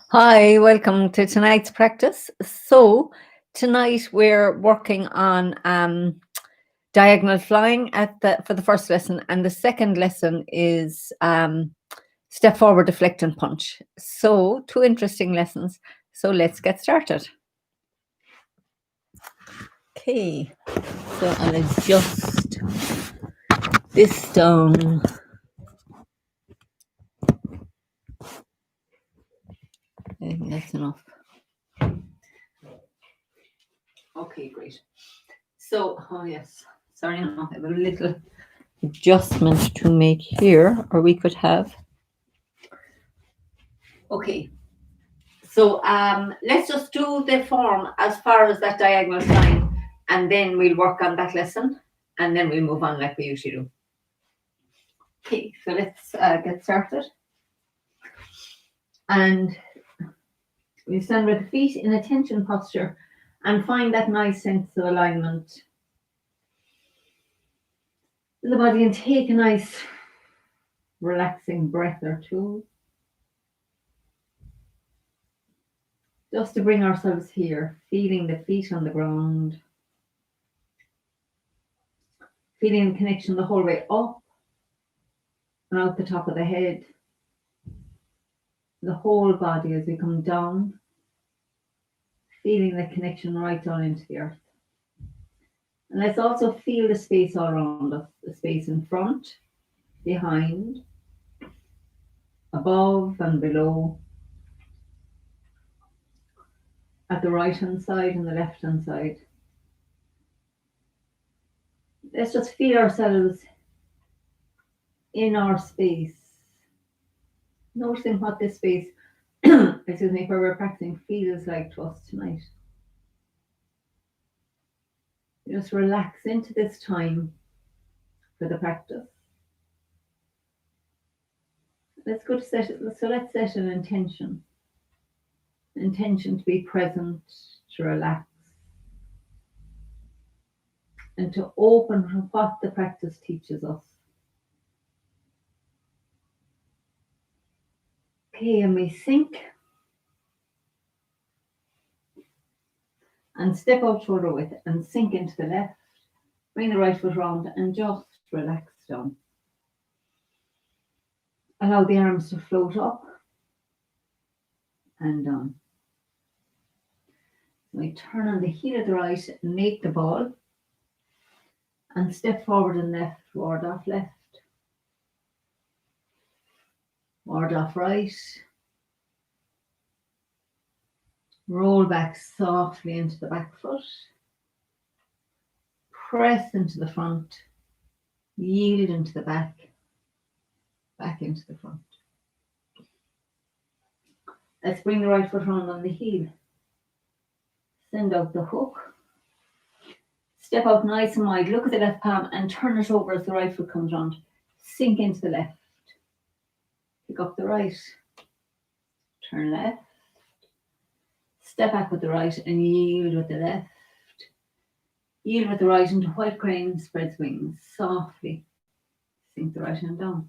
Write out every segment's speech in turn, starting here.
Hi, welcome to tonight's practice. So, tonight we're working on diagonal flying for the first lesson, and the second lesson is step forward, deflect, and punch. So, two interesting lessons. So, let's get started. Okay, so I'll adjust this down. I think that's enough. Okay, great. So, oh yes, sorry, no, I have a little adjustment to make here, or we could have. Okay, so let's just do the form as far as that diagonal line, and then we'll work on that lesson, and then we'll move on like we usually do. Okay, so let's get started. And we stand with the feet in a tension posture and find that nice sense of alignment in the body, and take a nice relaxing breath or two. Just to bring ourselves here, feeling the feet on the ground, feeling the connection the whole way up and out the top of the head, the whole body as we come down, feeling the connection right down into the earth. And let's also feel the space all around us, the space in front, behind, above and below, at the right hand side and the left hand side. Let's just feel ourselves in our space, noticing what this space, excuse me, where we're practicing feels like to us tonight. Just relax into this time for the practice. Let's go to set it. So let's set an intention. Intention to be present, to relax, and to open what the practice teaches us. Okay, and we sink and step out shoulder width and sink into the left. Bring the right foot round and just relax down. Allow the arms to float up and down. We turn on the heel of the right and make the ball and step forward and left, ward off left, ward off right, roll back softly into the back foot, press into the front, yield into the back, back into the front. Let's bring the right foot round on the heel. Send out the hook. Step out nice and wide. Look at the left palm and turn it over as the right foot comes round. Sink into the left. Pick up the right. Turn left. Step back with the right and yield with the left. Yield with the right into white crane, spreads wings. Softly sink the right hand down.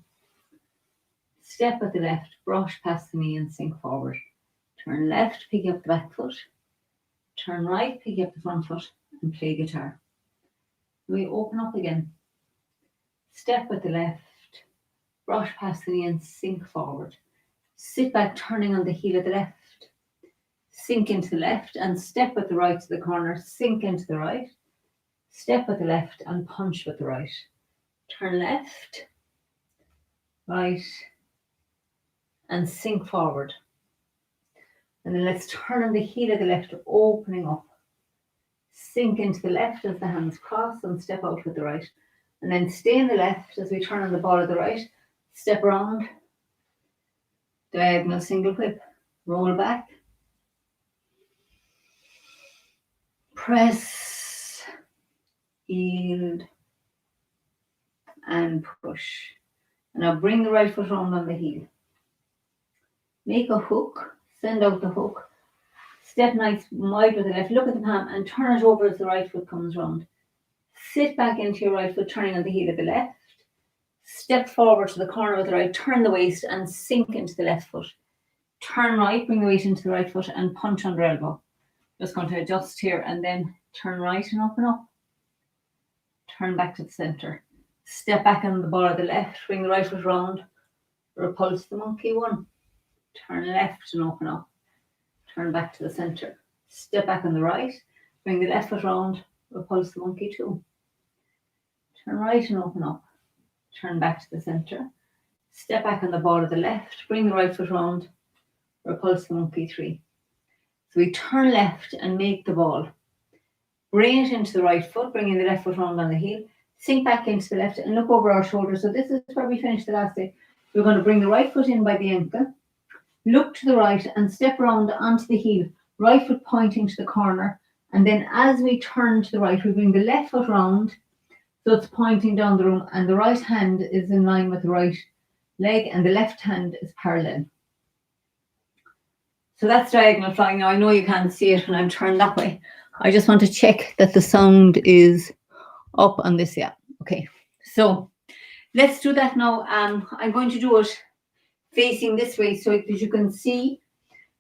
Step with the left, brush past the knee and sink forward. Turn left, pick up the back foot. Turn right, pick up the front foot and play guitar. We open up again. Step with the left, brush past the knee and sink forward. Sit back, turning on the heel of the left. Sink into the left and step with the right to the corner. Sink into the right. Step with the left and punch with the right. Turn left, right, and sink forward. And then let's turn on the heel of the left, opening up. Sink into the left as the hands cross and step out with the right. And then stay in the left as we turn on the ball of the right. Step around. Diagonal single whip. Roll back. Press. Yield. And push. And now bring the right foot round on the heel. Make a hook. Send out the hook. Step nice wide with the left. Look at the palm and turn it over as the right foot comes round. Sit back into your right foot, turning on the heel of the left. Step forward to the corner with the right. Turn the waist and sink into the left foot. turn right, bring the weight into the right foot and punch under elbow. Just going to adjust here and then turn right and open up. Turn back to the center. Step back on the ball of the left, bring the right foot round, repulse the monkey 1. Turn left and open up. Turn back to the center. Step back on the right, bring the left foot round, repulse the monkey 2. Turn right and open up. Turn back to the center. Step back on the ball of the left, bring the right foot round, repulse the monkey 3. So we turn left and make the ball. Bring it into the right foot, bringing the left foot round on the heel. Sink back into the left and look over our shoulder. So this is where we finished the last day. We're going to bring the right foot in by the ankle, look to the right and step around onto the heel, right foot pointing to the corner. And then as we turn to the right, we bring the left foot round, so it's pointing down the room, and the right hand is in line with the right leg and the left hand is parallel. So that's diagonal flying. Now I know you can't see it when I'm turned that way. I just want to check that the sound is up on this. Yeah. Okay. So let's do that now. I'm going to do it facing this way so that you can see.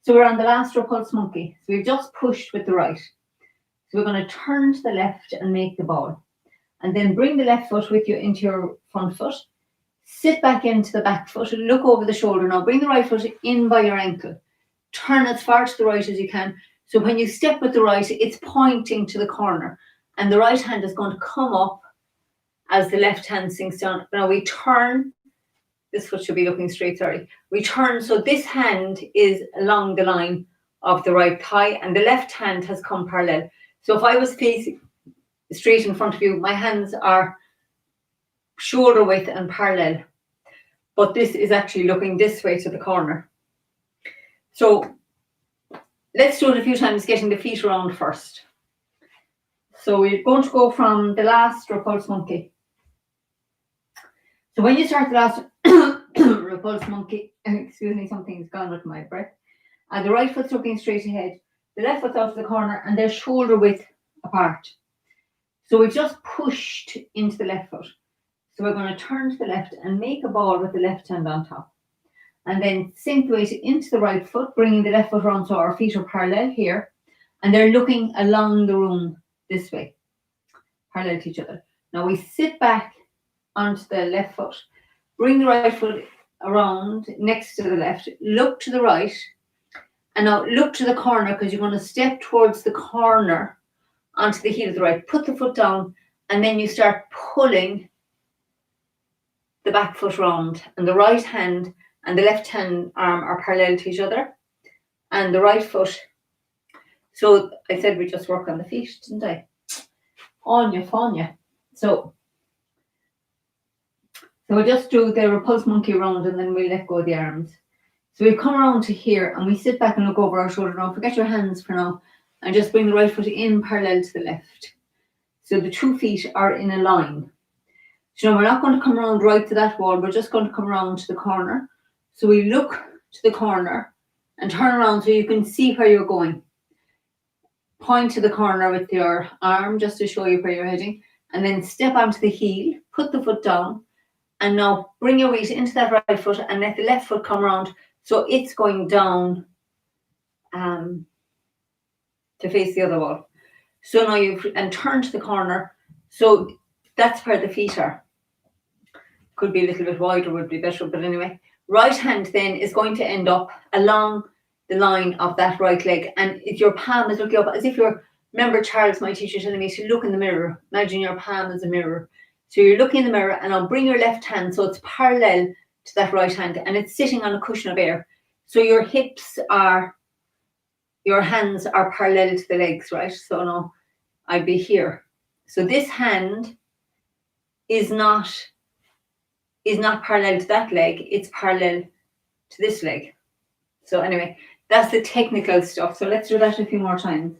So we're on the last repulse monkey. So we've just pushed with the right. So we're going to turn to the left and make the ball. And then bring the left foot with you into your front foot. Sit back into the back foot. Look over the shoulder now. Bring the right foot in by your ankle. Turn as far to the right as you can. So when you step with the right, it's pointing to the corner. And the right hand is going to come up as the left hand sinks down. Now we turn. This foot should be looking straight, sorry. We turn, so this hand is along the line of the right thigh and the left hand has come parallel. So if I was facing straight in front of you, my hands are shoulder width and parallel. But this is actually looking this way to the corner. So let's do it a few times, getting the feet around first. So we're going to go from the last repulse monkey. So when you start the last repulse monkey, excuse me, something's gone with my breath. The right foot's looking straight ahead. The left foot's out to the corner and they're shoulder width apart. So we've just pushed into the left foot. So we're going to turn to the left and make a ball with the left hand on top. And then sink the weight into the right foot, bringing the left foot around so our feet are parallel here. And they're looking along the room this way, parallel to each other. Now we sit back onto the left foot, bring the right foot around next to the left, look to the right, and now look to the corner because you're going to step towards the corner onto the heel of the right. Put the foot down and then you start pulling the back foot round, and the right hand and the left hand arm are parallel to each other and the right foot. So I said we just work on the feet, didn't I? Fanya. So we'll just do the repulse monkey round and then we'll let go of the arms. So we come around to here and we sit back and look over our shoulder. Now forget your hands for now and just bring the right foot in parallel to the left. So the 2 feet are in a line. So now we're not going to come around right to that wall. We're just going to come around to the corner. So we look to the corner and turn around so you can see where you're going. Point to the corner with your arm just to show you where you're heading. And then step onto the heel, put the foot down. And now bring your weight into that right foot and let the left foot come around. So it's going down to face the other wall. So now and turn to the corner. So that's where the feet are. Could be a little bit wider, would be better, but anyway. Right hand then is going to end up along the line of that right leg. And if your palm is looking up, as if remember Charles, my teacher, telling me to look in the mirror. Imagine your palm as a mirror. So you're looking in the mirror and I'll bring your left hand so it's parallel to that right hand and it's sitting on a cushion of air. So your hands are parallel to the legs, right? So now I'd be here. So this hand is not parallel to that leg, it's parallel to this leg. So anyway, that's the technical stuff. So let's do that a few more times.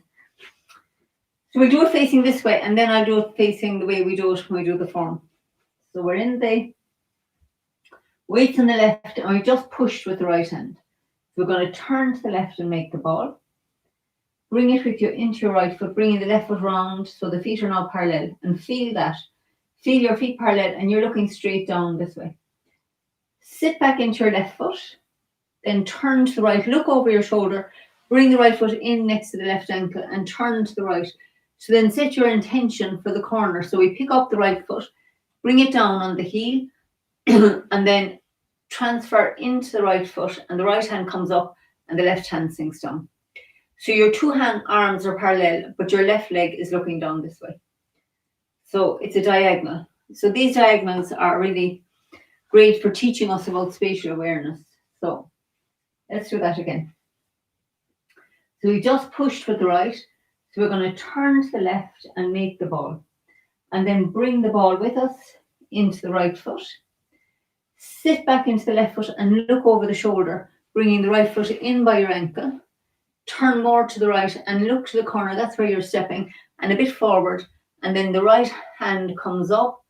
So we'll do it facing this way and then I'll do it facing the way we do it when we do the form. So we're in the weights on the left and we just pushed with the right hand. So we're going to turn to the left and make the ball. Bring it with you into your right foot, bringing the left foot round so the feet are now parallel and feel that. Feel your feet parallel and you're looking straight down this way. Sit back into your left foot. then turn to the right, look over your shoulder, bring the right foot in next to the left ankle and turn to the right. So then set your intention for the corner. So we pick up the right foot, bring it down on the heel, and then transfer into the right foot, and the right hand comes up and the left hand sinks down. So your two arms are parallel, but your left leg is looking down this way. So it's a diagonal. So these diagonals are really great for teaching us about spatial awareness. So let's do that again. So we just pushed with the right. So we're going to turn to the left and make the ball. And then bring the ball with us into the right foot. Sit back into the left foot and look over the shoulder, bringing the right foot in by your ankle. Turn more to the right and look to the corner. That's where you're stepping, and a bit forward. And then the right hand comes up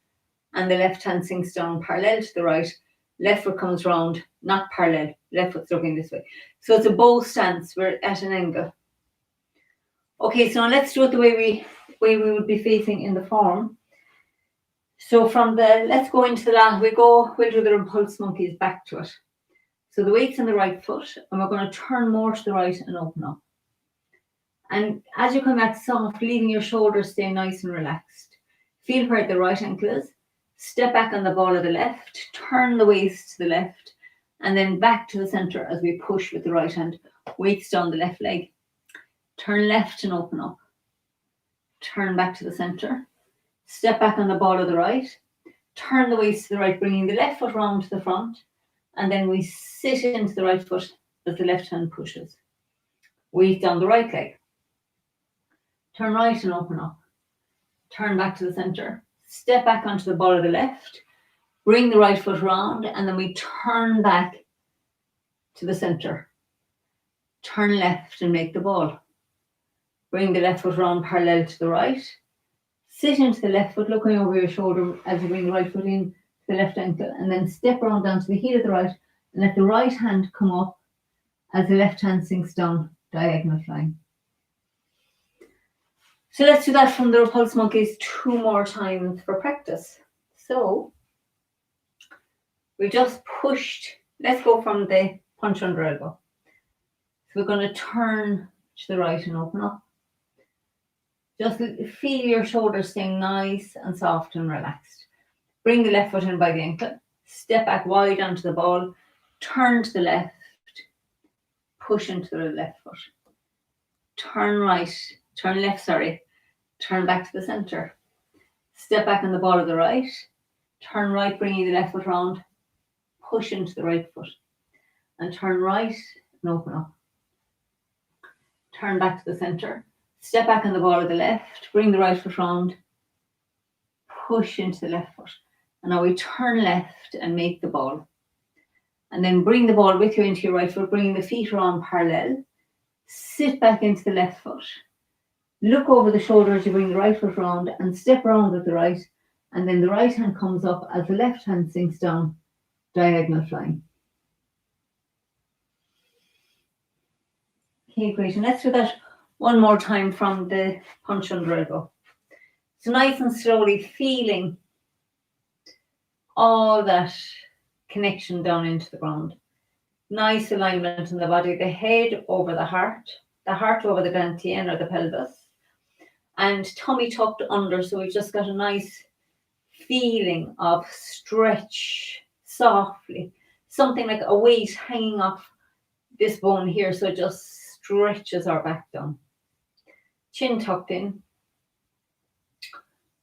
and the left hand sinks down parallel to the right. Left foot comes round, not parallel. Left foot's looking this way. So it's a bow stance. We're at an angle. Okay, so now let's do it the way we would be facing in the form. So let's go into the last, we'll do the repulse monkeys back to it. So the weight's on the right foot, and we're going to turn more to the right and open up. And as you come back soft, leaving your shoulders stay nice and relaxed. Feel where the right ankle is. Step back on the ball of the left, turn the waist to the left, and then back to the center as we push with the right hand. Weights down the left leg. Turn left and open up. Turn back to the center. Step back on the ball of the right. Turn the waist to the right, bringing the left foot round to the front. And then we sit into the right foot as the left hand pushes. Weight down the right leg. Turn right and open up. Turn back to the center. Step back onto the ball of the left. Bring the right foot round, and then we turn back to the center. Turn left and make the ball. Bring the left foot round parallel to the right. Sit into the left foot, looking over your shoulder as you bring the right foot in to the left ankle, and then step around down to the heel of the right and let the right hand come up as the left hand sinks down, diagonal flying. So let's do that from the repulse monkeys 2 more times for practice. So we just pushed. Let's go from the punch under elbow. So we're going to turn to the right and open up. Just feel your shoulders staying nice and soft and relaxed. Bring the left foot in by the ankle. Step back wide onto the ball. Turn to the left. Push into the left foot. Turn left, Turn back to the center. Step back on the ball of the right. Turn right, bringing the left foot round. Push into the right foot. And turn right and open up. Turn back to the center. Step back on the ball of the left. Bring the right foot round. Push into the left foot. And now we turn left and make the ball. And then bring the ball with you into your right foot, bringing the feet around parallel. Sit back into the left foot. Look over the shoulder as you bring the right foot round and step around with the right. And then the right hand comes up as the left hand sinks down, diagonal flying. Okay, great. And let's do that 1 more time from the punch under elbow. So nice and slowly feeling all that connection down into the ground. Nice alignment in the body, the head over the heart over the dantian or the pelvis, and tummy tucked under. So we've just got a nice feeling of stretch softly, something like a weight hanging off this bone here. So it just stretches our back down. Chin tucked in.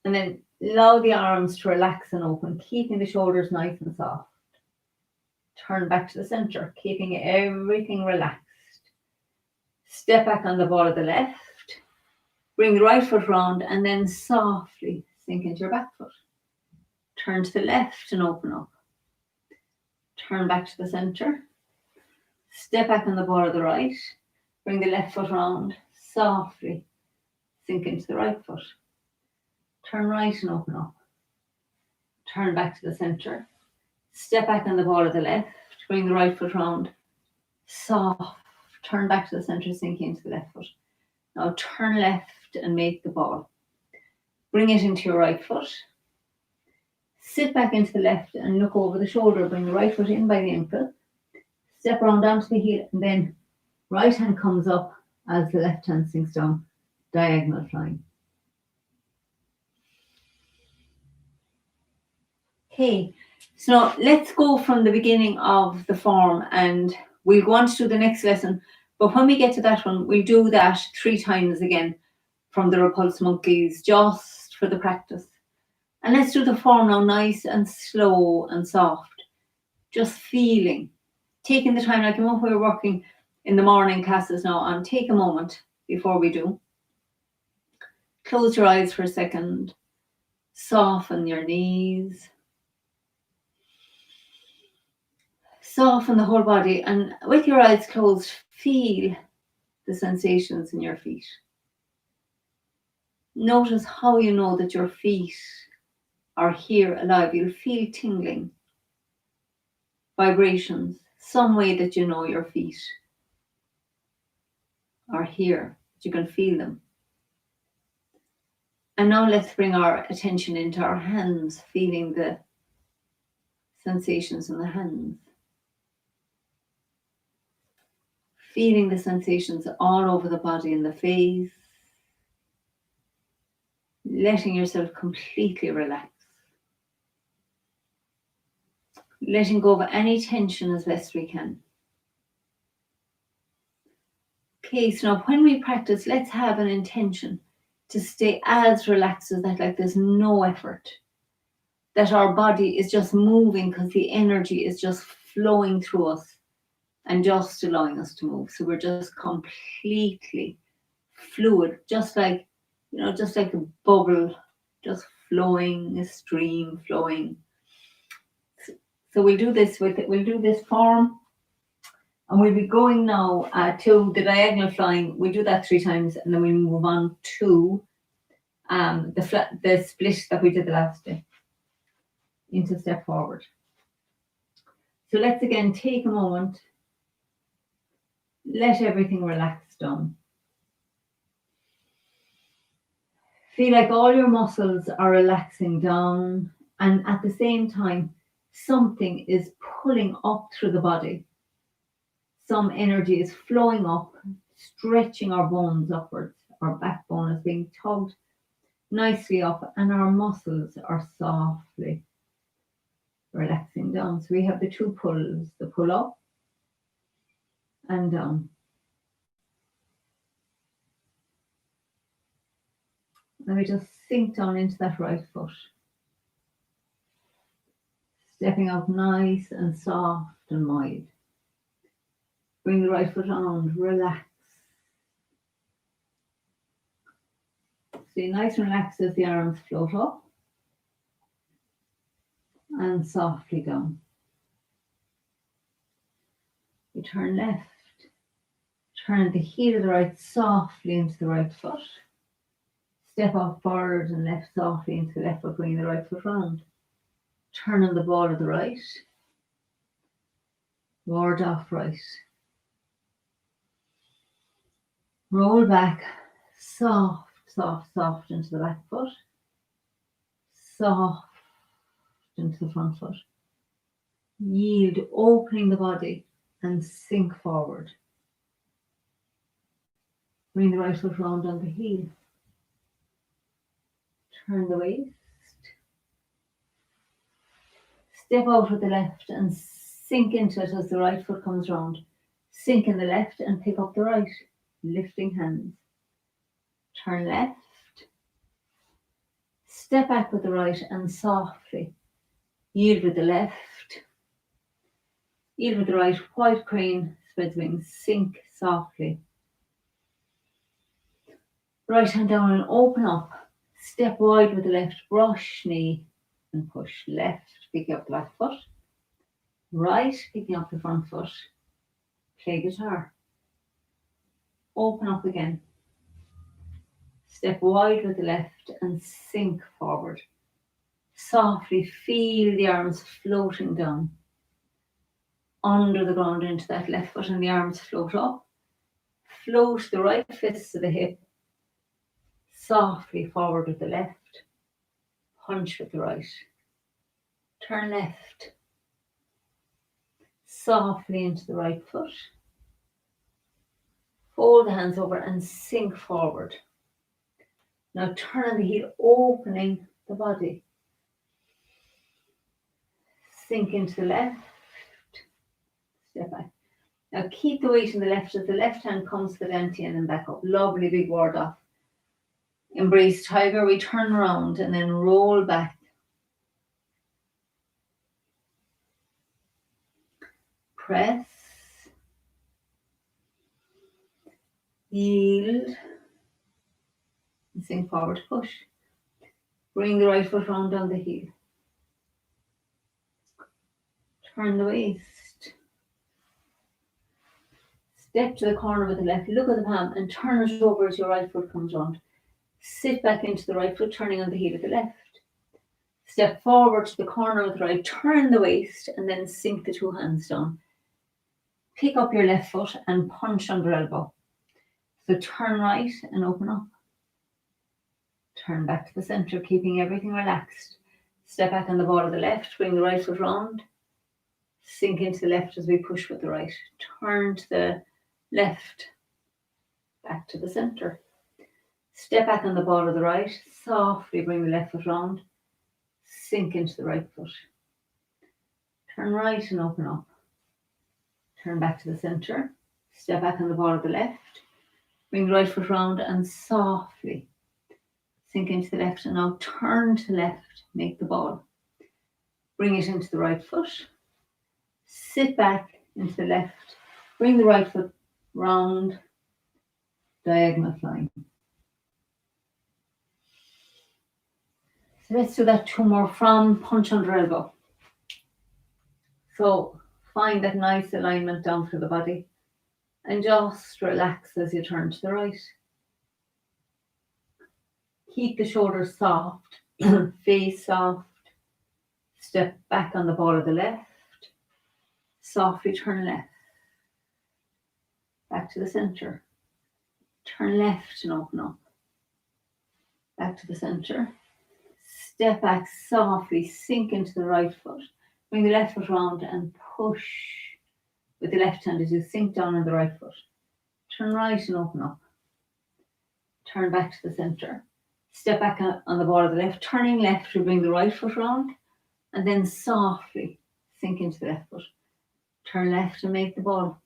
And then allow the arms to relax and open, keeping the shoulders nice and soft. Turn back to the center, keeping everything relaxed. Step back on the ball of the left. Bring the right foot round and then softly sink into your back foot. Turn to the left and open up. Turn back to the center. Step back on the ball of the right. Bring the left foot round. Softly sink into the right foot. Turn right and open up. Turn back to the center. Step back on the ball of the left. Bring the right foot round. Soft. Turn back to the center, sink into the left foot. Now turn left and make the ball. Bring it into your right foot. Sit back into the left and look over the shoulder. Bring the right foot in by the ankle. Step around onto the heel, and then right hand comes up as the left hand sinks down, diagonal flying. Okay, so now let's go from the beginning of the form, and we'll go on to do the next lesson. But when we get to that one, we'll do that 3 times again from the Repulse Monkeys, just for the practice. And let's do the form now nice and slow and soft. Just feeling. Taking the time, like when we're working in the morning classes now, and take a moment before we do. Close your eyes for a second. Soften your knees. Soften the whole body, and with your eyes closed, feel the sensations in your feet. Notice how you know that your feet are here alive. You'll feel tingling, vibrations, some way that you know your feet are here, that you can feel them. And now let's bring our attention into our hands, feeling the sensations in the hands. Feeling the sensations all over the body and the face. Letting yourself completely relax. Letting go of any tension as best we can. Okay, so now when we practice, let's have an intention to stay as relaxed as that, like there's no effort. That our body is just moving because the energy is just flowing through us and just allowing us to move. So we're just completely fluid, just like, just like a bubble, just flowing, a stream flowing. So we'll do this form, and we'll be going now to the diagonal flying. We'll do that 3 times, and then we'll move on to the split that we did the last day into step forward. So let's again take a moment, let everything relax down. Feel like all your muscles are relaxing down, and at the same time, something is pulling up through the body. Some energy is flowing up, stretching our bones upwards. Our backbone is being tugged nicely up, and our muscles are softly relaxing down. So we have the 2 pulls, the pull up and down. Then we just sink down into that right foot. Stepping out nice and soft and wide. Bring the right foot on, relax. Stay nice and relaxed as the arms float up and softly down. We turn left. Turn the heel of the right softly into the right foot. Step off forward and left softly into the left foot, bringing the right foot round. Turn on the ball of the right. Ward off right. Roll back, soft, soft, soft into the back foot. Soft into the front foot. Yield, opening the body and sink forward. Bring the right foot round on the heel. Turn the waist. Step out with the left and sink into it as the right foot comes round. Sink in the left and pick up the right, lifting hands. Turn left. Step back with the right and softly yield with the left. Yield with the right, white crane, spreads wings, sink softly. Right hand down and open up. Step wide with the left, brush knee and push. Left, picking up the back foot. Right, picking up the front foot. Play guitar. Open up again. Step wide with the left and sink forward. Softly feel the arms floating down. Under the ground into that left foot and the arms float up. Float the right fist to the hip. Softly forward with the left. Punch with the right. Turn left. softly into the right foot. Fold the hands over and sink forward. Now turn on the heel, opening the body. Sink into the left. Step back. Now keep the weight in the left as the left hand comes to the dantian and back up. Lovely big ward off. Embrace tiger. We turn around and then roll back. Press. Yield. And sink forward, push. Bring the right foot round on the heel. Turn the waist. Step to the corner with the left, look at the palm and turn it over as your right foot comes round. Sit back into the right foot, turning on the heel of the left. Step forward to the corner with the right, turn the waist and then sink the two hands down. Pick up your left foot and punch under elbow. So turn right and open up. Turn back to the centre, keeping everything relaxed. Step back on the ball of the left, bring the right foot round. Sink into the left as we push with the right. Turn to the left, back to the centre. Step back on the ball of the right, softly bring the left foot round. Sink into the right foot. Turn right and open up. Turn back to the centre. Step back on the ball of the left. Bring the right foot round and softly sink into the left. And now turn to the left, make the ball. Bring it into the right foot. Sit back into the left. Bring the right foot round, diagonal flying. So let's do that two more from punch under elbow. So find that nice alignment down through the body and just relax as you turn to the right. Keep the shoulders soft, face soft. Step back on the ball of the left. Softly turn left. Back to the centre. Turn left and open up. Back to the centre. Step back softly, sink into the right foot. Bring the left foot round and push with the left hand as you sink down on the right foot. Turn right and open up. Turn back to the centre. Step back on the ball of the left. Turning left to bring the right foot round and then softly sink into the left foot. Turn left and make the ball.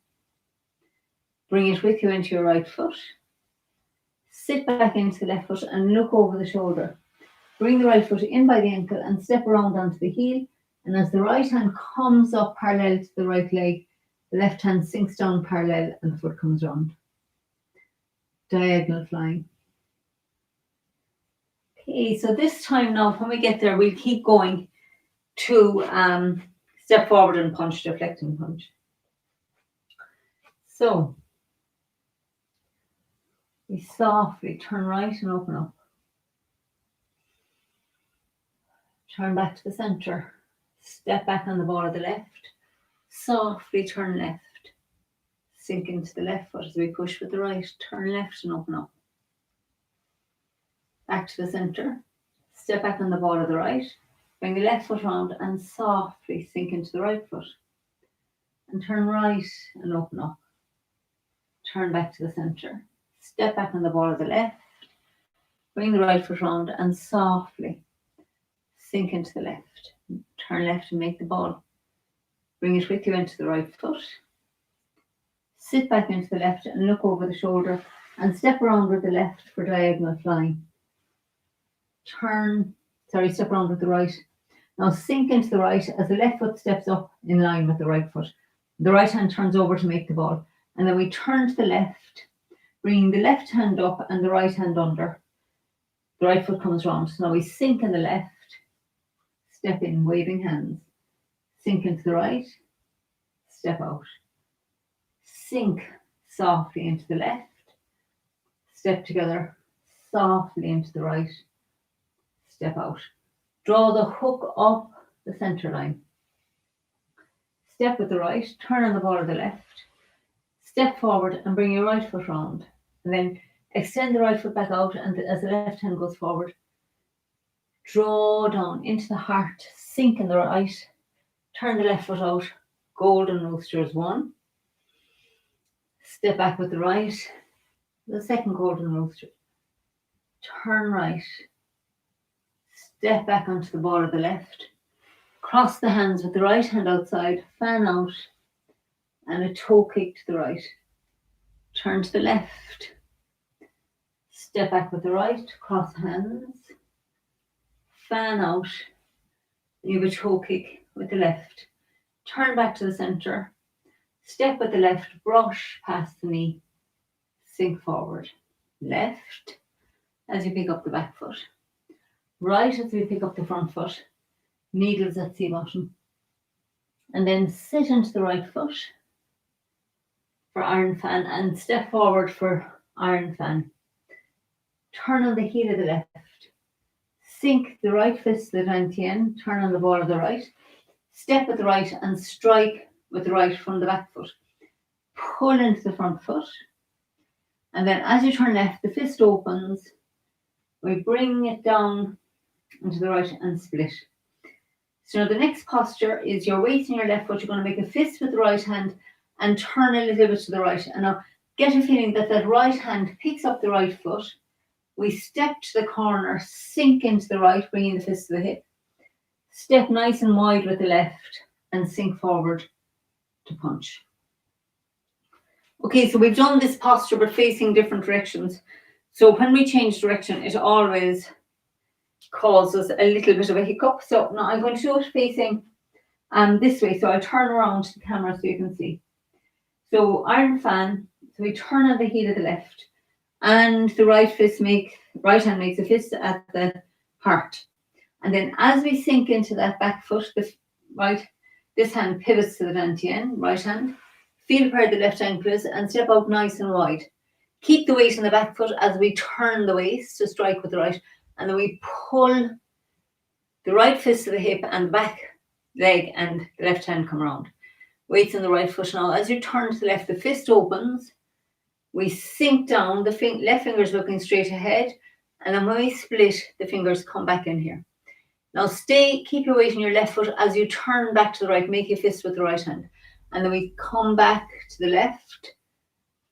Bring it with you into your right foot. Sit back into the left foot and look over the shoulder. Bring the right foot in by the ankle and step around onto the heel. And as the right hand comes up parallel to the right leg, the left hand sinks down parallel and the foot comes round. Diagonal flying. Okay, so this time now, when we get there, we'll keep going to step forward and punch, deflecting punch. So, we softly turn right and open up. Turn back to the centre. Step back on the ball of the left. Softly turn left. Sink into the left foot as we push with the right. Turn left and open up. Back to the centre. Step back on the ball of the right. Bring the left foot round and softly sink into the right foot. And turn right and open up. Turn back to the centre. Step back on the ball of the left. Bring the right foot round and softly sink into the left. Turn left and make the ball. Bring it with you into the right foot. Sit back into the left and look over the shoulder and step around with the left for diagonal flying. Step around with the right. Now sink into the right as the left foot steps up in line with the right foot. The right hand turns over to make the ball. And then we turn to the left, bringing the left hand up and the right hand under. The right foot comes round. So now we sink in the left, step in, waving hands. Sink into the right, step out. Sink softly into the left, step together, softly into the right, step out. Draw the hook up the centre line. Step with the right, turn on the ball of the left, step forward and bring your right foot round. And then extend the right foot back out, and as the left hand goes forward, draw down into the heart, sink in the right, turn the left foot out, golden roosters 1. Step back with the right, the second golden rooster. Turn right. Step back onto the ball of the left. Cross the hands with the right hand outside, fan out, and a toe kick to the right. Turn to the left. Step back with the right, cross hands, fan out. You have a toe kick with the left. Turn back to the centre. Step with the left, brush past the knee. Sink forward. Left as you pick up the back foot. Right as we pick up the front foot. Needles at sea bottom. And then sit into the right foot for iron fan and step forward for iron fan. Turn on the heel of the left. Sink the right fist to the dantian. Turn on the ball of the right. Step with the right and strike with the right from the back foot. Pull into the front foot. And then as you turn left, the fist opens. We bring it down into the right and split. So now the next posture is your weight in your left foot. You're going to make a fist with the right hand and turn a little bit to the right. And now get a feeling that that right hand picks up the right foot. We step to the corner, sink into the right, bringing the fist to the hip. Step nice and wide with the left and sink forward to punch. Okay, so we've done this posture but facing different directions. So when we change direction, it always causes a little bit of a hiccup. So now I'm going to do it facing this way. So I'll turn around to the camera so you can see. So iron fan, so we turn on the heel of the left and the right hand makes a fist at the heart. And then as we sink into that back foot, this hand pivots to the dantian, right hand. Feel where the left ankle is and step out nice and wide. Keep the weight in the back foot as we turn the waist to strike with the right. And then we pull the right fist to the hip and back leg and the left hand come around. Weights in the right foot now. As you turn to the left, the fist opens. We sink down, the left finger's looking straight ahead. And then when we split, the fingers come back in here. Now keep your weight in your left foot as you turn back to the right. Make your fist with the right hand. And then we come back to the left.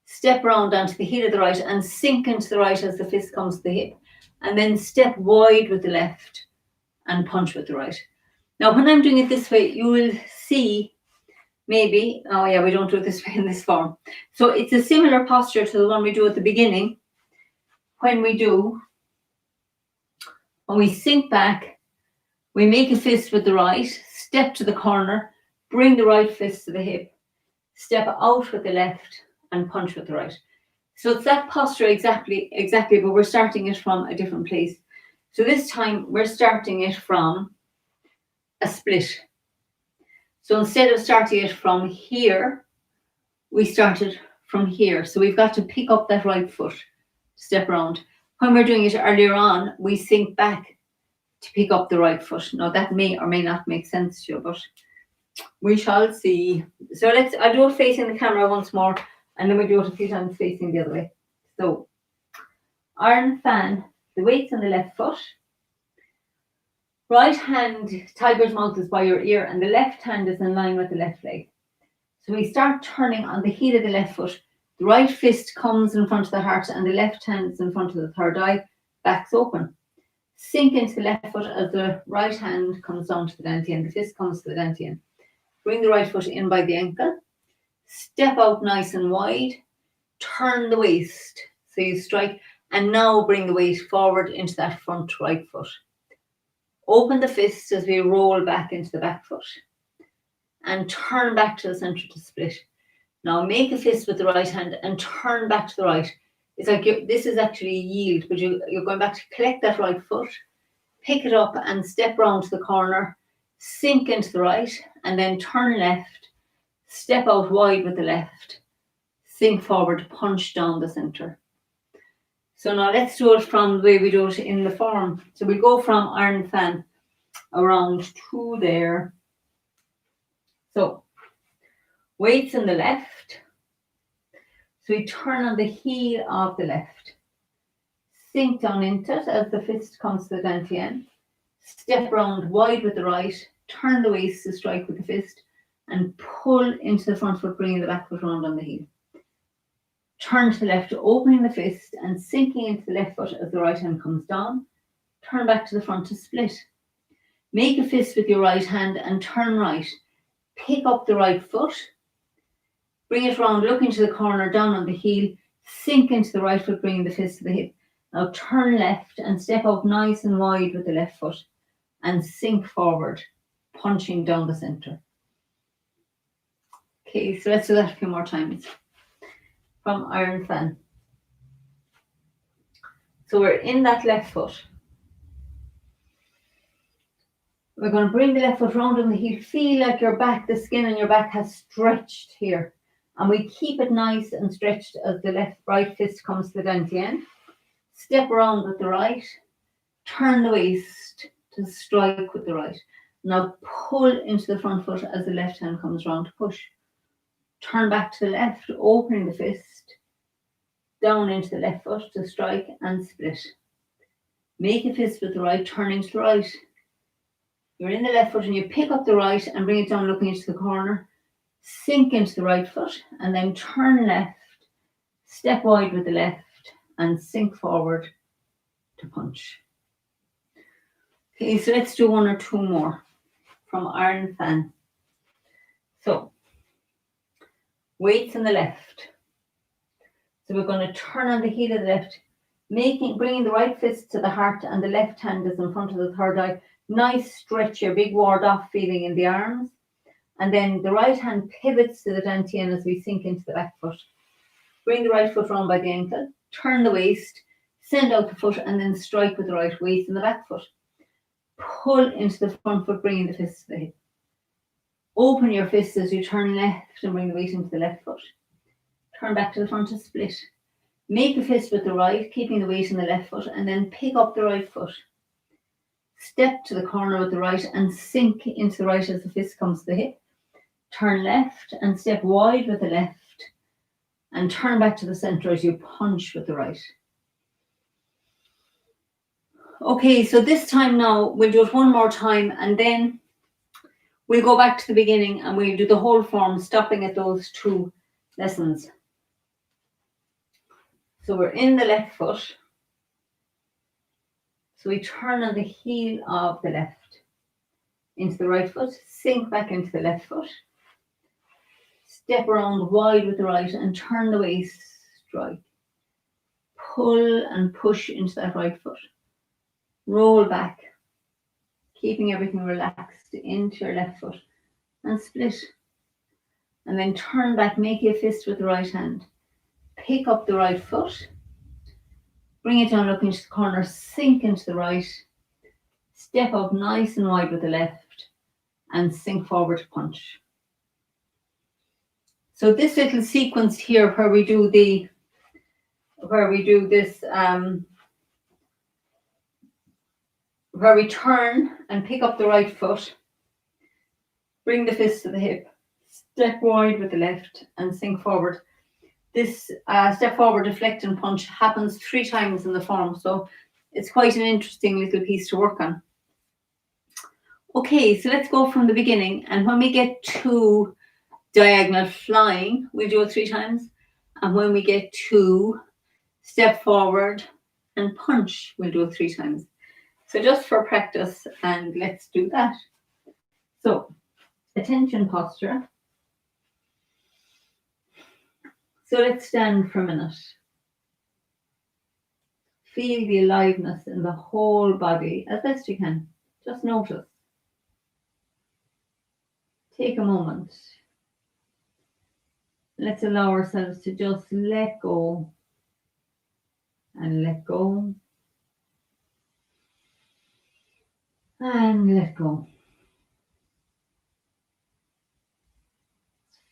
Step around down to the heel of the right and sink into the right as the fist comes to the hip. And then step wide with the left and punch with the right. Now, when I'm doing it this way, you will see maybe, oh yeah, we don't do it this way in this form. So it's a similar posture to the one we do at the beginning. When we sink back, we make a fist with the right, step to the corner, bring the right fist to the hip, step out with the left and punch with the right. So it's that posture exactly, but we're starting it from a different place. So this time we're starting it from a split. So instead of starting it from here, we started from here. So we've got to pick up that right foot, step around. When we're doing it earlier on, we sink back to pick up the right foot. Now that may or may not make sense to you, but we shall see. So I'll do it facing the camera once more, and then we do it a few times facing the other way. So iron fan, the weight's on the left foot. Right hand, tiger's mouth is by your ear, and the left hand is in line with the left leg. So we start turning on the heel of the left foot. The right fist comes in front of the heart, and the left hand is in front of the third eye. Back's open. Sink into the left foot as the right hand comes down to the dantian. The fist comes to the dantian. Bring the right foot in by the ankle. Step out nice and wide. Turn the waist. So you strike, and now bring the weight forward into that front right foot. Open the fist as we roll back into the back foot. And turn back to the centre to split. Now make a fist with the right hand and turn back to the right. It's like this is actually yield, but you're going back to collect that right foot, pick it up and step round to the corner, sink into the right, and then turn left, step out wide with the left, sink forward, punch down the centre. So now let's do it from the way we do it in the form. So we go from iron fan around to there. So weights in the left. So we turn on the heel of the left. Sink down into it as the fist comes to the dantian. Step round wide with the right. Turn the waist to strike with the fist. and pull into the front foot, bringing the back foot round on the heel. Turn to the left, opening the fist and sinking into the left foot as the right hand comes down. Turn back to the front to split. Make a fist with your right hand and turn right. Pick up the right foot. Bring it round, look into the corner, down on the heel. Sink into the right foot, bringing the fist to the hip. Now turn left and step out nice and wide with the left foot and sink forward, punching down the center. Okay, so let's do that a few more times. From Iron Fan. So we're in that left foot. We're going to bring the left foot round on the heel. Feel like your back, the skin on your back has stretched here. And we keep it nice and stretched as the right fist comes to the dantian. Step around with the right. Turn the waist to strike with the right. Now pull into the front foot as the left hand comes round to push. Turn back to the left, opening the fist. Down into the left foot to strike and split. Make a fist with the right, turning to the right. You're in the left foot and you pick up the right and bring it down looking into the corner. Sink into the right foot and then turn left. Step wide with the left and sink forward to punch. Okay, so let's do one or two more from Iron Fan. So, weights on the left. So we're going to turn on the heel of the left, bringing the right fist to the heart and the left hand is in front of the third eye. Nice stretch, your big ward off feeling in the arms. And then the right hand pivots to the dantian as we sink into the back foot. Bring the right foot round by the ankle, turn the waist, send out the foot and then strike with the right waist in the back foot. Pull into the front foot, bringing the fist to the hip. Open your fist as you turn left and bring the weight into the left foot. Turn back to the front to split. Make a fist with the right, keeping the weight in the left foot, and then pick up the right foot. Step to the corner with the right and sink into the right as the fist comes to the hip. Turn left and step wide with the left and turn back to the center as you punch with the right. Okay, so this time now we'll do it one more time and then we'll go back to the beginning and we'll do the whole form, stopping at those two lessons. So we're in the left foot. So we turn on the heel of the left into the right foot, sink back into the left foot, step around wide with the right and turn the waist, strike. Pull and push into that right foot. Roll back, keeping everything relaxed into your left foot and split. And then turn back, make a fist with the right hand. Pick up the right foot. Bring it down, look into the corner, sink into the right. Step up nice and wide with the left and sink forward to punch. So this little sequence here where we do this, where we turn and pick up the right foot, bring the fist to the hip, step wide with the left and sink forward. This step forward, deflect and punch happens 3 times in the form, so it's quite an interesting little piece to work on. Okay, so let's go from the beginning, and when we get to diagonal flying, we'll do it 3 times, and when we get to step forward and punch, we'll do it 3 times. So just for practice, and let's do that. So, attention posture. So let's stand for a minute. Feel the aliveness in the whole body as best you can. Just notice. Take a moment. Let's allow ourselves to just let go and let go and let go.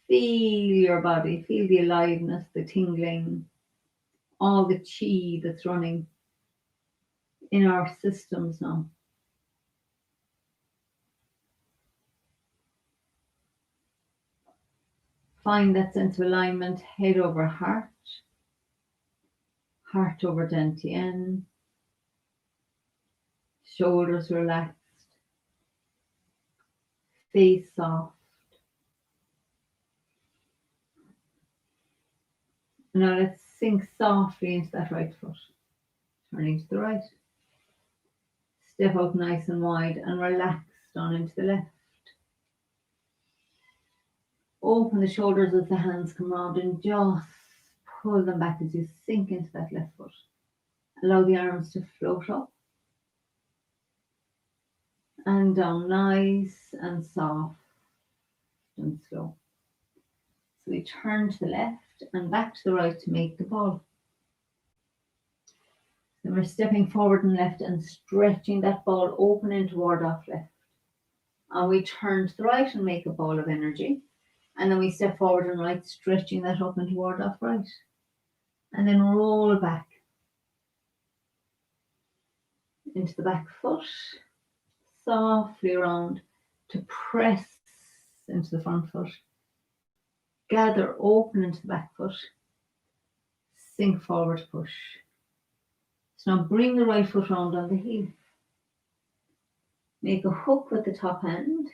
Feel your body, feel the aliveness, the tingling, all the chi that's running in our systems now. Find that sense of alignment, head over heart, heart over dantian, shoulders relaxed, face soft, Now let's sink softly into that right foot. Turning to the right. Step out nice and wide and relax down into the left. Open the shoulders as the hands come round and just pull them back as you sink into that left foot. Allow the arms to float up and down, nice and soft and slow. So we turn to the left and back to the right to make the ball. Then we're stepping forward and left and stretching that ball open in toward off left. And we turn to the right and make a ball of energy. And then we step forward and right, stretching that up and toward off right. And then roll back into the back foot, softly around to press into the front foot. Gather open into the back foot. Sink forward, push. So now bring the right foot round on the heel. Make a hook with the top hand.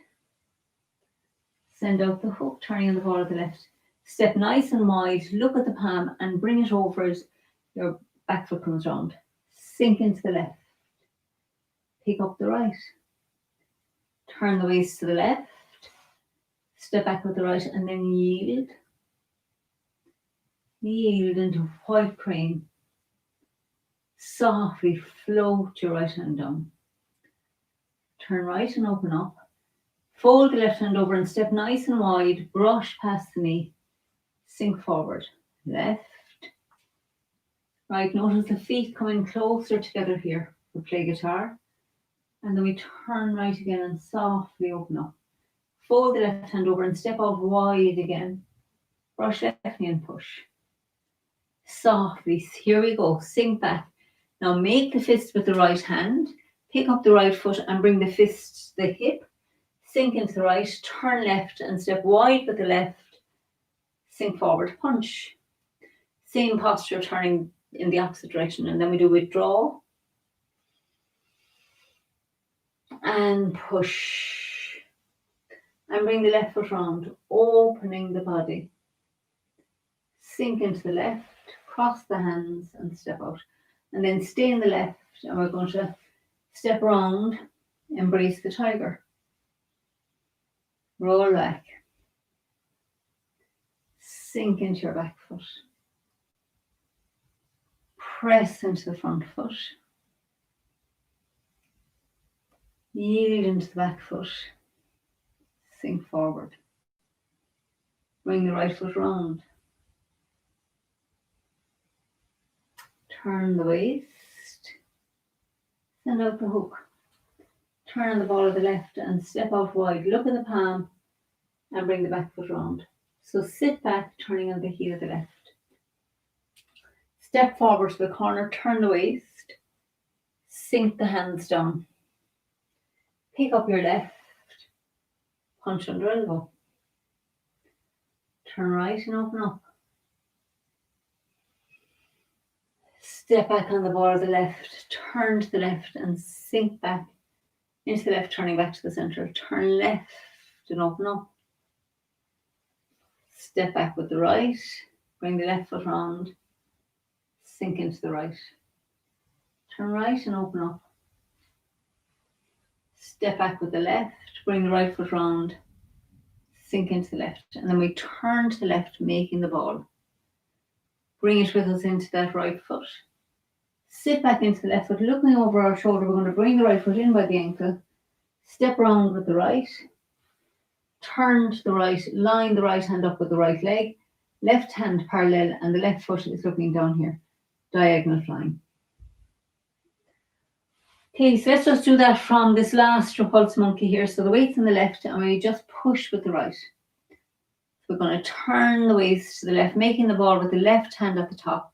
Send out the hook, turning on the ball of the left. Step nice and wide, look at the palm and bring it over as your back foot comes round. Sink into the left. Pick up the right. Turn the waist to the left. Step back with the right and then yield. Yield into white crane. Softly float your right hand down. Turn right and open up. Fold the left hand over and step nice and wide. Brush past the knee. Sink forward. Left. Right, notice the feet coming closer together here. We play guitar. And then we turn right again and softly open up. Fold the left hand over and step out wide again. Brush left knee and push. Softly, here we go. Sink back. Now make the fist with the right hand. Pick up the right foot and bring the fist to the hip. Sink into the right, turn left and step wide with the left. Sink forward, punch. Same posture, turning in the opposite direction. And then we do withdraw. And push. And bring the left foot round, opening the body. Sink into the left, cross the hands and step out. And then stay in the left and we're going to step round, embrace the tiger. Roll back. Sink into your back foot. Press into the front foot. Yield into the back foot. Sink forward. Bring the right foot round. Turn the waist. Send out the hook. Turn the ball of the left and step out wide. Look at the palm and bring the back foot round. So sit back, turning on the heel of the left. Step forward to the corner, turn the waist. Sink the hands down. Pick up your left. Punch under elbow. Turn right and open up. Step back on the ball of the left. Turn to the left and sink back into the left, turning back to the center. Turn left and open up. Step back with the right. Bring the left foot round. Sink into the right. Turn right and open up. Step back with the left. Bring the right foot round. Sink into the left. And then we turn to the left, making the ball. Bring it with us into that right foot. Sit back into the left foot, looking over our shoulder. We're going to bring the right foot in by the ankle. Step round with the right. Turn to the right. Line the right hand up with the right leg. Left hand parallel and the left foot is looking down here. Diagonal flying. Okay, so let's just do that from this last repulse monkey here. So the weight's on the left and we just push with the right. So we're going to turn the waist to the left, making the ball with the left hand at the top.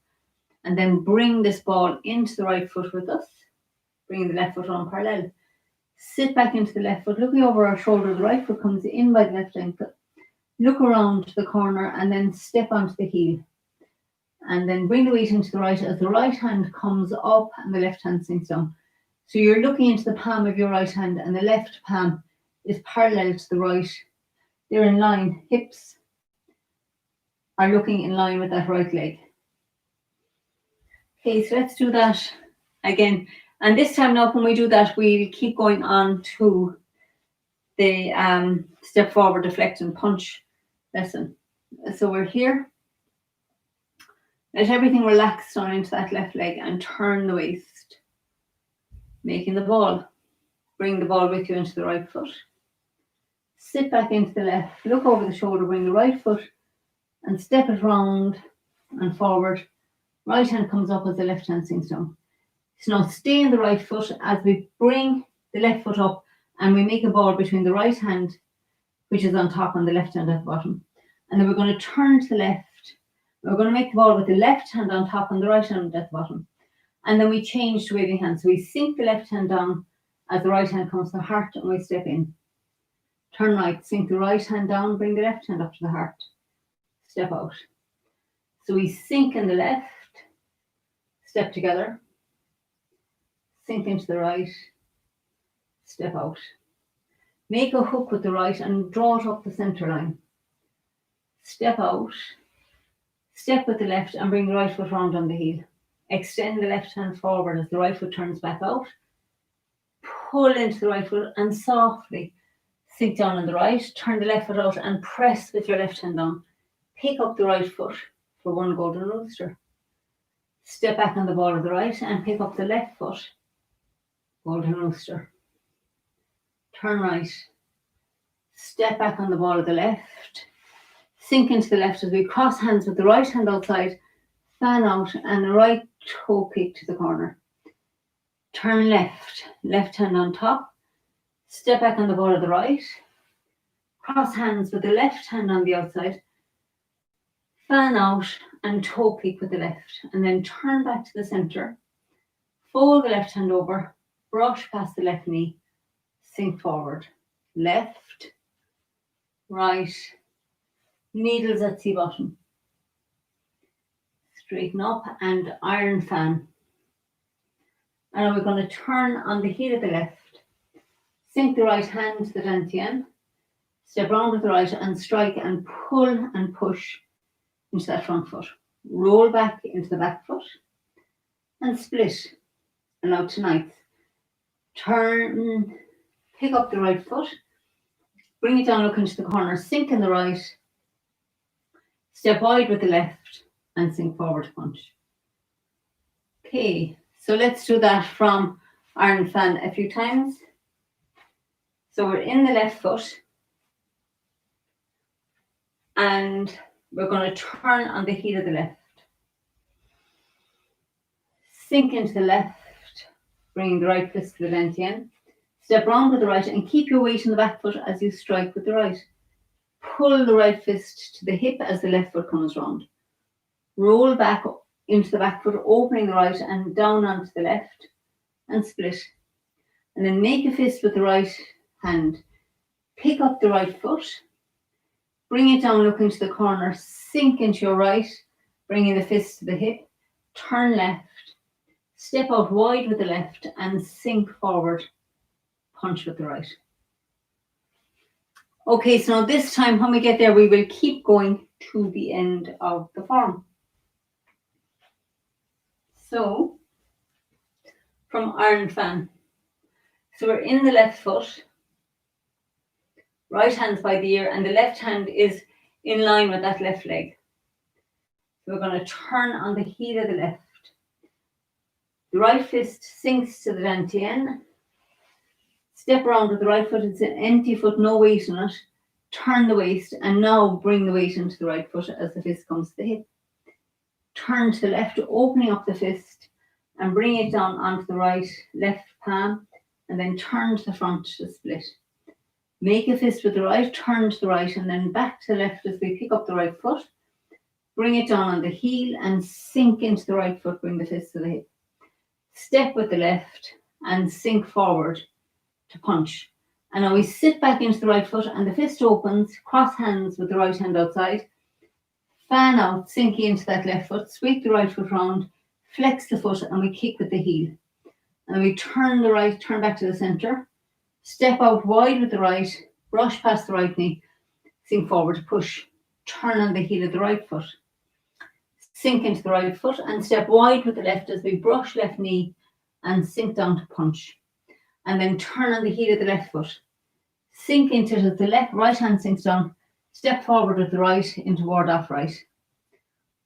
And then bring this ball into the right foot with us. Bringing the left foot on parallel. Sit back into the left foot, looking over our shoulder. The right foot comes in by the left ankle. Look around to the corner and then step onto the heel. And then bring the weight into the right as the right hand comes up and the left hand sinks down. So you're looking into the palm of your right hand and the left palm is parallel to the right. They're in line. Hips are looking in line with that right leg. Okay, so let's do that again. And this time now, when we do that, we'll keep going on to the step forward, deflect and punch lesson. So we're here. Let everything relax down into that left leg and turn the waist, making the ball. Bring the ball with you into the right foot. Sit back into the left, look over the shoulder, bring the right foot and step it round and forward. Right hand comes up as the left hand sinks down. So now stay in the right foot as we bring the left foot up and we make a ball between the right hand, which is on top, and the left hand at the bottom. And then we're going to turn to the left. We're going to make the ball with the left hand on top and the right hand at the bottom. And then we change to waving hands. So we sink the left hand down as the right hand comes to the heart and we step in. Turn right, sink the right hand down, bring the left hand up to the heart. Step out. So we sink in the left, step together, sink into the right, step out. Make a hook with the right and draw it up the center line. Step out, step with the left and bring the right foot round on the heel. Extend the left hand forward as the right foot turns back out. Pull into the right foot and softly sink down on the right. Turn the left foot out and press with your left hand down. Pick up the right foot for one golden rooster. Step back on the ball of the right and pick up the left foot. Golden rooster. Turn right. Step back on the ball of the left. Sink into the left as we cross hands with the right hand outside. Fan out and a right toe kick to the corner. Turn left. Left hand on top. Step back on the ball of the right. Cross hands with the left hand on the outside. Fan out and toe kick with the left. And then turn back to the center. Fold the left hand over. Brush past the left knee. Sink forward. Left. Right. Needles at sea bottom. Straighten up and iron fan. And now we're going to turn on the heel of the left. Sink the right hand to the dantian. Step round with the right and strike and pull and push into that front foot. Roll back into the back foot and split. And now tonight, turn, pick up the right foot, bring it down, look into the corner, sink in the right, step wide with the left and sink forward to punch. Okay, so let's do that from iron fan a few times. So we're in the left foot and we're going to turn on the heel of the left. Sink into the left, bringing the right fist to the dantian. Step round with the right and keep your weight in the back foot as you strike with the right. Pull the right fist to the hip as the left foot comes round. Roll back into the back foot, opening the right and down onto the left and split. And then make a fist with the right hand. Pick up the right foot. Bring it down, look into the corner, sink into your right, bringing the fist to the hip. Turn left. Step out wide with the left and sink forward. Punch with the right. Okay, so now this time when we get there, we will keep going to the end of the form. So, from iron fan. So we're in the left foot. Right hand's by the ear and the left hand is in line with that left leg. So we're going to turn on the heel of the left. The right fist sinks to the dantian. Step around with the right foot. It's an empty foot, no weight on it. Turn the waist and now bring the weight into the right foot as the fist comes to the hip. Turn to the left, opening up the fist and bring it down onto the right left palm and then turn to the front to split. Make a fist with the right, turn to the right and then back to the left as we pick up the right foot. Bring it down on the heel and sink into the right foot, bring the fist to the hip. Step with the left and sink forward to punch. And now we sit back into the right foot and the fist opens, cross hands with the right hand outside. Fan out, sink into that left foot, sweep the right foot round, flex the foot and we kick with the heel. And we turn the right, turn back to the center. Step out wide with the right, brush past the right knee, sink forward, push, turn on the heel of the right foot. Sink into the right foot and step wide with the left as we brush left knee and sink down to punch. And then turn on the heel of the left foot. Sink into it as the right hand sinks down. Step forward with the right into ward off right.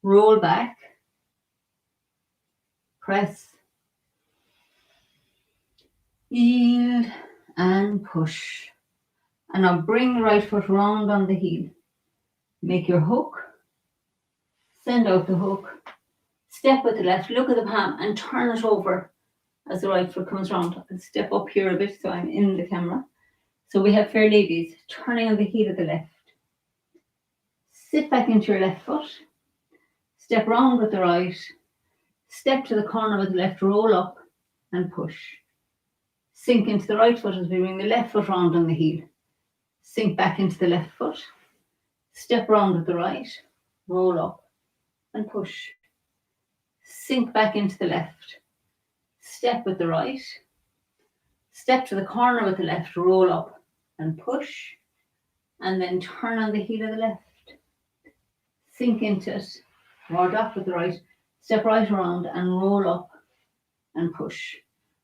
Roll back. Press. Yield and push. And now bring the right foot round on the heel. Make your hook. Send out the hook. Step with the left, look at the palm and turn it over as the right foot comes round. I'll step up here a bit so I'm in the camera. So we have fair ladies turning on the heel of the left. Sit back into your left foot. Step round with the right. Step to the corner with the left, roll up and push. Sink into the right foot as we bring the left foot round on the heel. Sink back into the left foot. Step round with the right, roll up and push. Sink back into the left. Step with the right. Step to the corner with the left, roll up and push. And then turn on the heel of the left. Sink into it, ward off with the right. Step right around and roll up and push.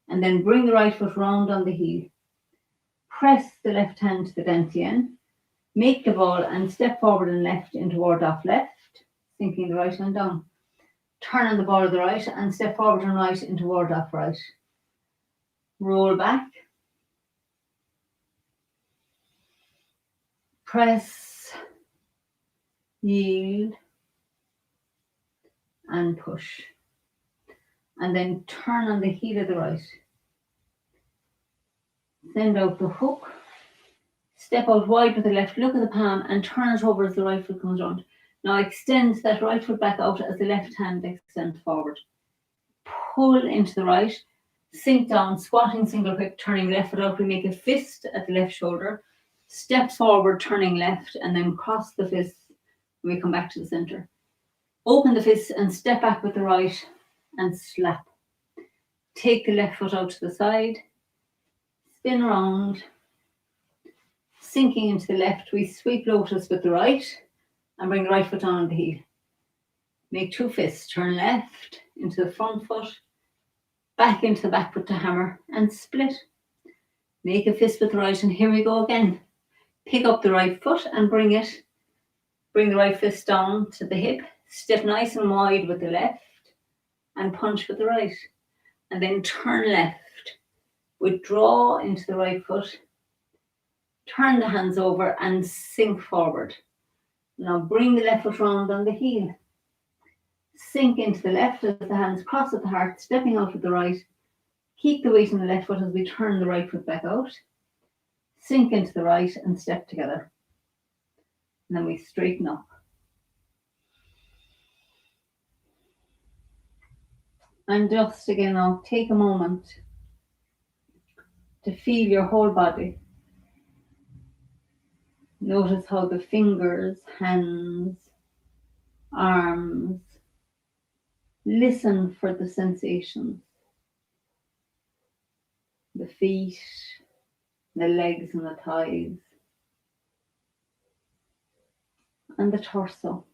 And then bring the right foot round on the heel. Press the left hand to the dantian. Make the ball and step forward and left into ward off left, sinking the right hand down. Turn on the ball of the right and step forward and right into ward off right. Roll back. Press. Yield. And push. And then turn on the heel of the right. Send out the hook. Step out wide with the left, look at the palm and turn it over as the right foot comes round. Now extend that right foot back out as the left hand extends forward. Pull into the right, sink down, squatting single hip, turning left foot out. We make a fist at the left shoulder. Step forward, turning left, and then cross the fist when we come back to the center. Open the fist and step back with the right and slap. Take the left foot out to the side. Spin around. Sinking into the left, we sweep lotus with the right and bring the right foot on the heel. Make two fists, turn left into the front foot, back into the back foot to hammer and split. Make a fist with the right and here we go again. Pick up the right foot and bring the right fist down to the hip, step nice and wide with the left and punch with the right. And then turn left, withdraw into the right foot, turn the hands over and sink forward. Now bring the left foot round on the heel. Sink into the left as the hands cross at the heart, stepping out with the right. Keep the weight on the left foot as we turn the right foot back out. Sink into the right and step together. And then we straighten up. And just again now, take a moment to feel your whole body. Notice how the fingers, hands, arms, listen for the sensations. The feet, the legs and the thighs, and the torso,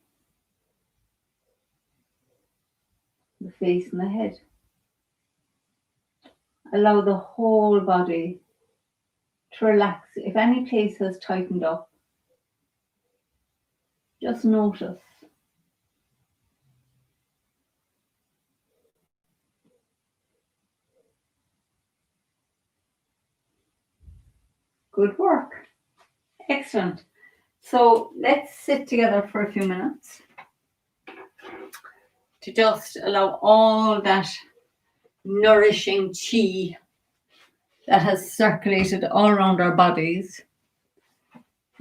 the face and the head. Allow the whole body to relax. If any place has tightened up, just notice. Good work. Excellent. So let's sit together for a few minutes to just allow all that nourishing chi that has circulated all around our bodies,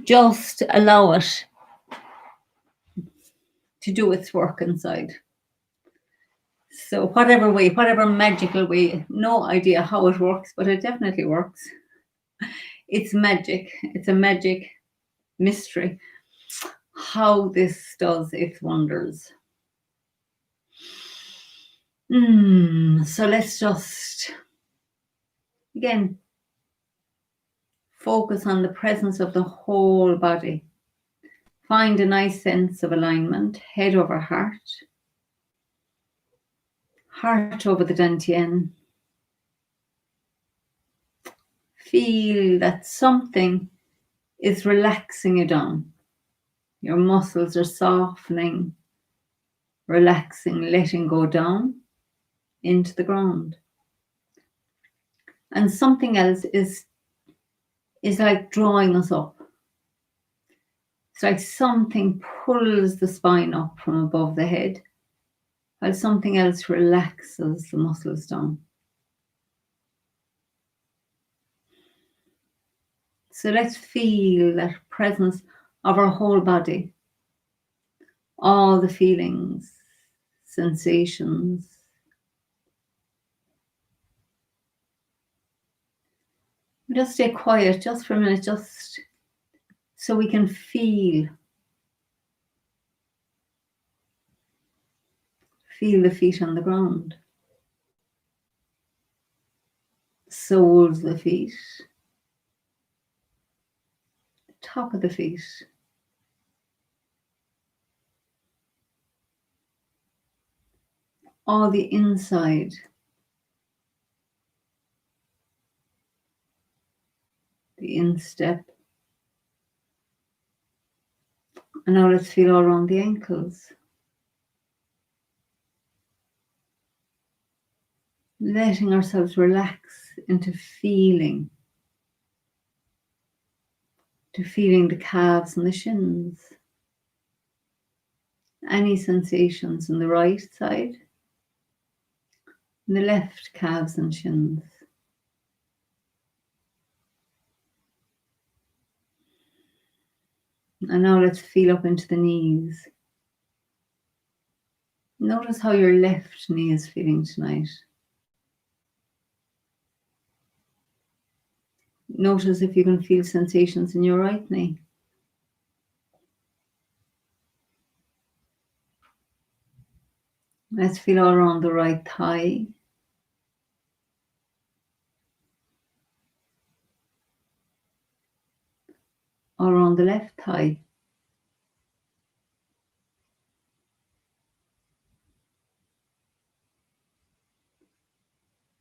just allow it to do its work inside. So whatever way, whatever magical way, no idea how it works, but it definitely works. It's magic. It's a magic mystery how this does its wonders. So let's just, again, focus on the presence of the whole body. Find a nice sense of alignment, head over heart. Heart over the dantian. Feel that something is relaxing you down. Your muscles are softening, relaxing, letting go down into the ground. And something else is like drawing us up. It's like something pulls the spine up from above the head, while something else relaxes the muscles down. So let's feel that presence of our whole body, all the feelings, sensations. Just stay quiet just for a minute, just so we can feel the feet on the ground, soles of the feet, the top of the feet. All the inside, the instep. And now let's feel all around the ankles. Letting ourselves relax into feeling, the calves and the shins. Any sensations in the right side, in the left calves and shins. And now let's feel up into the knees. Notice how your left knee is feeling tonight. Notice if you can feel sensations in your right knee. Let's feel all around the right thigh. All around the left thigh.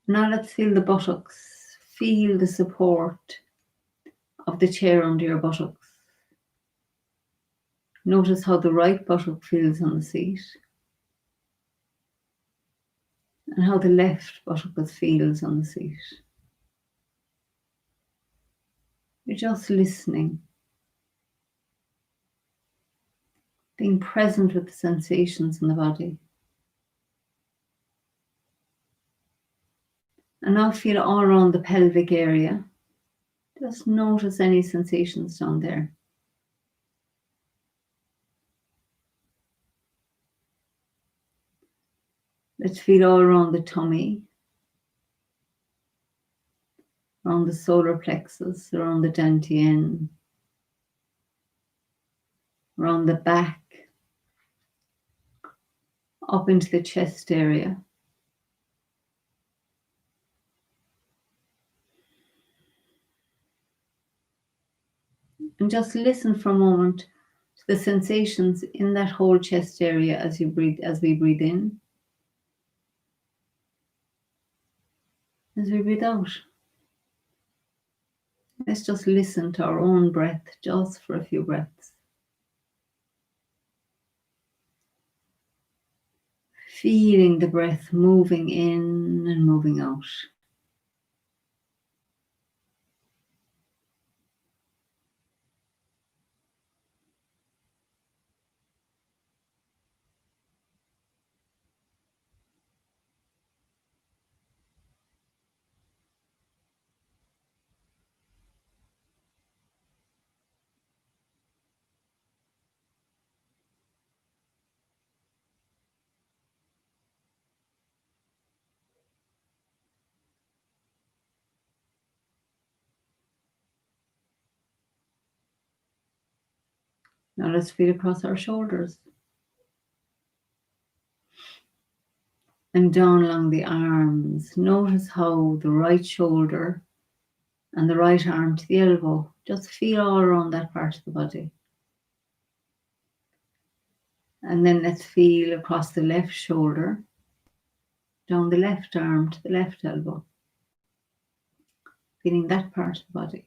Now let's feel the buttocks. Feel the support of the chair under your buttocks. Notice how the right buttock feels on the seat and how the left buttock feels on the seat. You're just listening, being present with the sensations in the body. And now feel all around the pelvic area. Just notice any sensations down there. Let's feel all around the tummy, around the solar plexus, around the dantian, around the back, up into the chest area. And just listen for a moment to the sensations in that whole chest area as we breathe in, as we breathe out. Let's just listen to our own breath just for a few breaths. Feeling the breath moving in and moving out. Now let's feel across our shoulders and down along the arms. Notice how the right shoulder and the right arm to the elbow, just feel all around that part of the body. And then let's feel across the left shoulder, down the left arm to the left elbow, feeling that part of the body.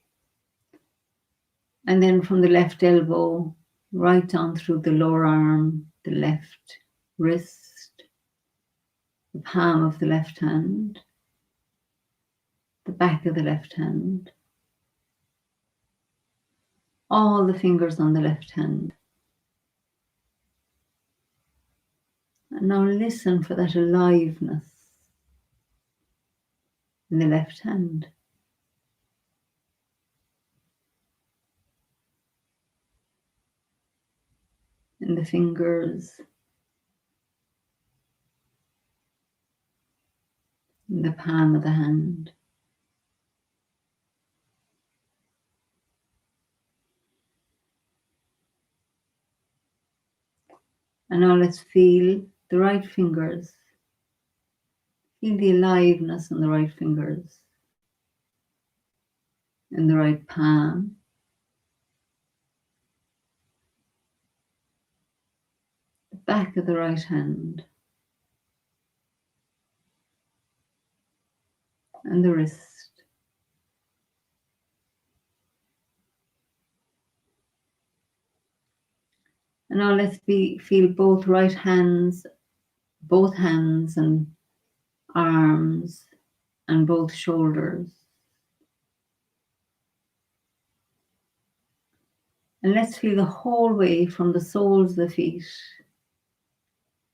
And then from the left elbow, right down through the lower arm, the left wrist, the palm of the left hand, the back of the left hand, all the fingers on the left hand. And now listen for that aliveness in the left hand. In the fingers, in the palm of the hand. And now let's feel the right fingers. Feel the aliveness in the right fingers. In the right palm. The back of the right hand. And the wrist. And now let's feel both hands and arms and both shoulders. And let's feel the whole way from the soles of the feet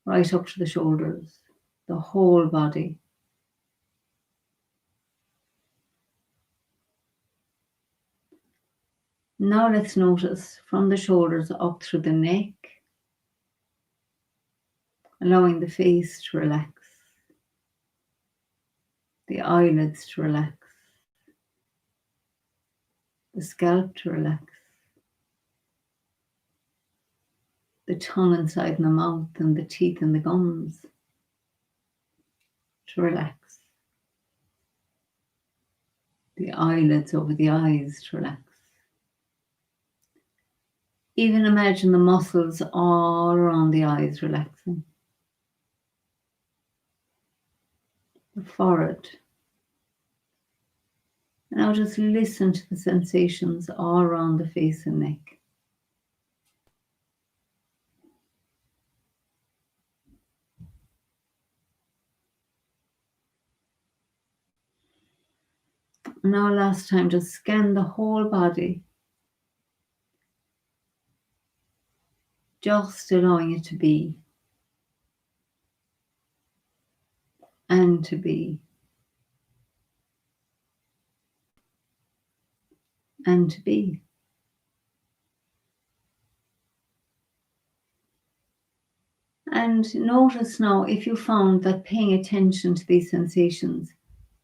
right up to the shoulders, the whole body. Now let's notice from the shoulders up through the neck, allowing the face to relax, the eyelids to relax, the scalp to relax, the tongue inside the mouth and the teeth and the gums to relax, the eyelids over the eyes to relax. Even imagine the muscles all around the eyes relaxing. The forehead. And now just listen to the sensations all around the face and neck. Now last time, just scan the whole body. Just allowing it to be. And to be. And to be. And notice now if you found that paying attention to these sensations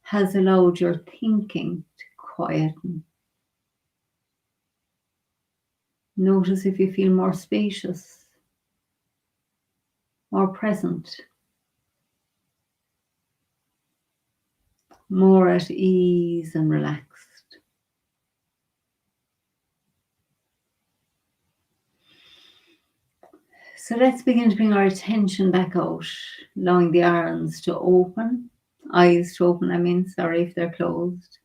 has allowed your thinking to quieten. Notice if you feel more spacious, more present, more at ease and relaxed. So let's begin to bring our attention back out, allowing the eyes to open, sorry if they're closed.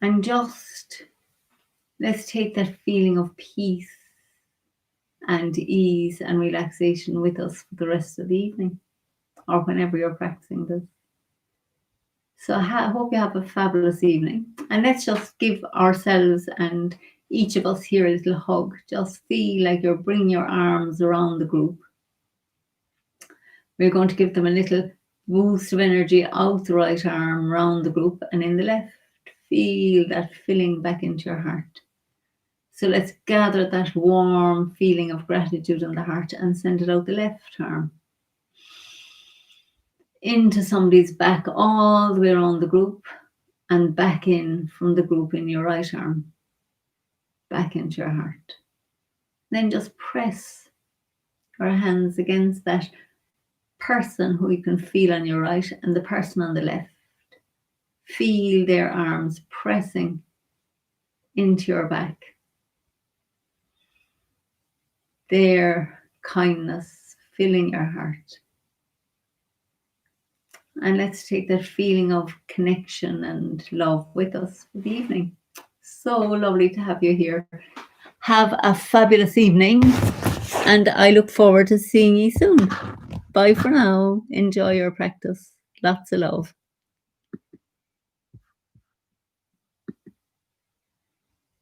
And just let's take that feeling of peace and ease and relaxation with us for the rest of the evening or whenever you're practicing this. So I hope you have a fabulous evening. And let's just give ourselves and each of us here a little hug. Just feel like you're bringing your arms around the group. We're going to give them a little boost of energy out the right arm around the group and in the left. Feel that filling back into your heart. So let's gather that warm feeling of gratitude in the heart and send it out the left arm. Into somebody's back all the way around the group and back in from the group in your right arm. Back into your heart. Then just press your hands against that person who you can feel on your right and the person on the left. Feel their arms pressing into your back. Their kindness filling your heart. And let's take that feeling of connection and love with us for the evening. So lovely to have you here. Have a fabulous evening, and I look forward to seeing you soon. Bye for now. Enjoy your practice. Lots of love.